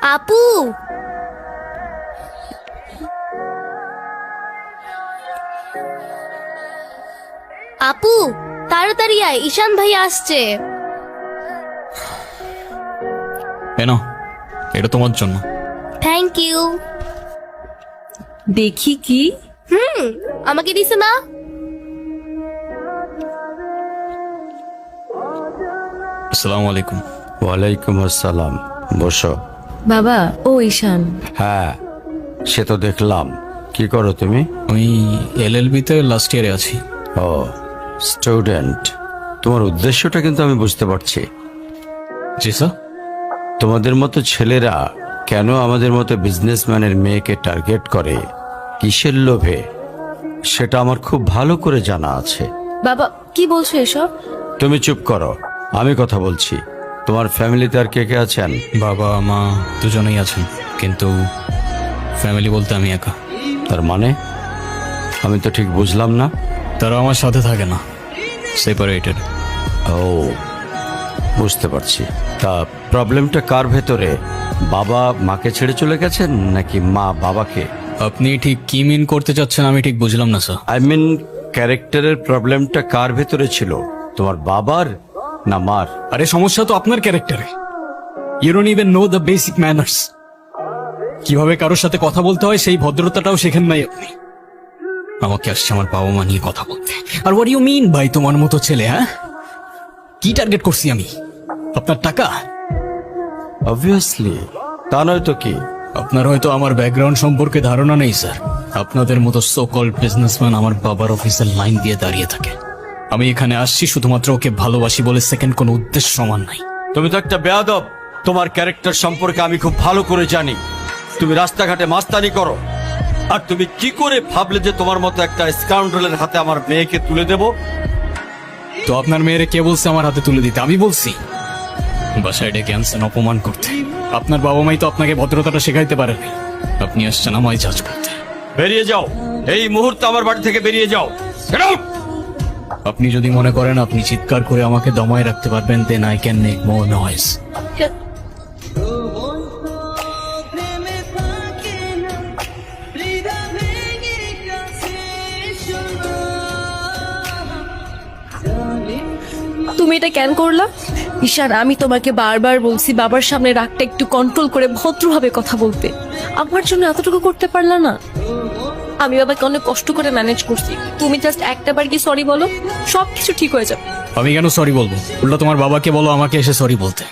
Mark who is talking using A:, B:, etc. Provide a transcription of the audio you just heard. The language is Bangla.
A: আপু, আপু তাড়াতাড়ি আয়, ঈশান ভাই আসছে।
B: এনো, এটা তোমার জন্য।
A: Thank you.
C: দেখি কি?
A: আমাকে দিছে না?
B: আসসালামু আলাইকুম।
D: ওয়ালাইকুম আসসালাম, বসো।
C: বাবা, ও ঈশান।
D: হ্যাঁ, সে তো দেখলাম। কি করো তুমি?
B: আমি এলএলবি-তে লাস্ট ইয়ারে আছি।
D: ও, স্টুডেন্ট। তোমার উদ্দেশ্যটা কিন্তু আমি বুঝতে পারছি।
B: জি স্যার।
D: তোমাদের মতো ছেলেরা কেন আমাদের মতো বিজনেসম্যানের মেয়েকে টার্গেট করে, কিসের লোভে, সেটা আমার খুব ভালো করে জানা আছে।
C: বাবা, কি বলছো এসব?
D: তুমি চুপ করো, আমি কথা বলছি। তোমার ফ্যামিলিতে আর কে কে আছেন?
B: বাবা মা দুজনেই আছেন, কিন্তু ফ্যামিলি বলতে আমি একা।
D: তার মানে আমি তো ঠিক বুঝলাম না।
B: তারা আমার সাথে থাকে না, সেপারেটেড।
D: ও, বুঝতে পারছি। তা প্রবলেমটা কার ভেতরে? বাবা মাকে ছেড়ে চলে গেছেন নাকি মা বাবাকে?
B: আপনি ঠিক কি মিন করতে চাচ্ছেন আমি ঠিক বুঝলাম না স্যার।
D: আই মিন, ক্যারেক্টারের প্রবলেমটা কার ভেতরে ছিল, তোমার বাবার না মার?
B: আরে সমস্যা তো আপনার ক্যারেক্টারে। You don't even know the basic manners. কিভাবে কারোর সাথে কথা বলতে হয় সেই ভদ্রতাটাও শেখেন নাই আপনি। আমাকে আসছে আমার বাবা মা নিয়ে কথা বলতে। আর হোয়াট ইউ মিন ভাই তোমার মতো ছেলে? হ্যাঁ, কি টার্গেট করছি আমি? আপনার টাকা?
D: অবভিয়াসলি, তা নয় তো কি?
B: আপনার হয়তো আমার ব্যাকগ্রাউন্ড সম্পর্কে ধারণা নেই স্যার। আপনাদের মতো সো কল্ড বিজনেসম্যান আমার বাবার অফিসের লাইন দিয়ে দাঁড়িয়ে থাকে। আমি এখানে আসছি শুধুমাত্র ওকে ভালোবাসি বলে, সেকেন্ড কোনো উদ্দেশ্য সমান নাই।
D: তুমি তো একটা বেয়াদব। তোমার ক্যারেক্টার সম্পর্কে আমি খুব ভালো করে জানি। তুমি রাস্তাঘাটে মাস্তানি করো, আর তুমি কি করে ভাবলে যে তোমার মতো একটা স্কাউন্ডারের হাতে আমার মেয়েকে তুলে দেব?
B: তো আপনার মেয়েরে কে বলছে আমার হাতে তুলে দিতে? আমি বলছি? বাসায় ডেকে আনছেন অপমান করতে। আপনার বাবা মাই তো আপনাকে ভদ্রতাটা শেখাইতে পারেনি। আপনি আসছেন আমায় জাজ করতে।
D: বেরিয়ে যাও, এই মুহূর্তে আমার বাড়ি থেকে বেরিয়ে যাও। Get out!
B: আপনি যদি মনে করেন আপনি চিৎকার করে আমাকে দমায় রাখতে পারবেন, then I can make more noise.
C: তুমি এটা কেন করলা? ঈশান, আমি তোমাকে বারবার বলছি বাবার সামনে রাগটা একটু কন্ট্রোল করে ভদ্রভাবে কথা বলতে। আমার জন্য এতটুকু করতে পারলা না? আমি বাবাকে অনেক কষ্ট করে ম্যানেজ করছি। তুমি জাস্ট একটা বার কি সরি বলো, সবকিছু ঠিক হয়ে যাবে।
B: আমি কেন সরি বলবো? উল্টা তোমার বাবাকে বলো আমাকে এসে সরি বলতে।